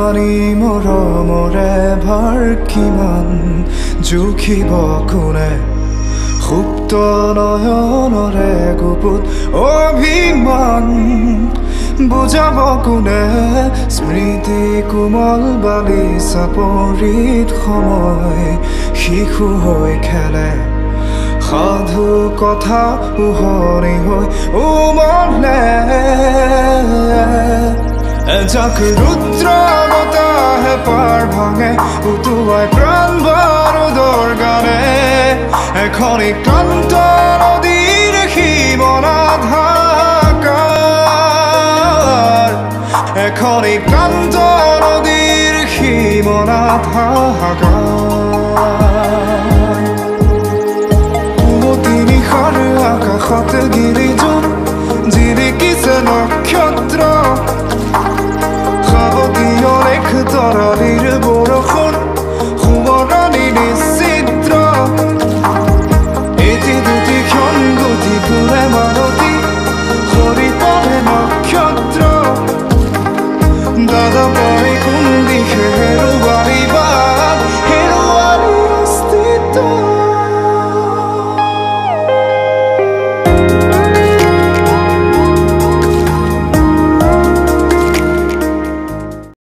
জানি মৰমৰে ভাৰ কিমান জুখিব কোনে সুপ্ত নয়নৰে গুপুত অভিমান বুজাব কোনে স্মৃতি কোমল বালিচা পৰিত সময় শিশু হৈ খেলে সাধু কথা উহনি হৈ উমলে এজাক ৰুদ্ৰ বতাহে পাৰ ভাঙে উটুৱাই প্ৰাণ বাৰুদৰ গানে এখনি ক্লান্ত নদীৰ সীমনাত হাহাকাৰ এখনি ক্লান্ত নদীৰ সীমনাত হাহাকাৰ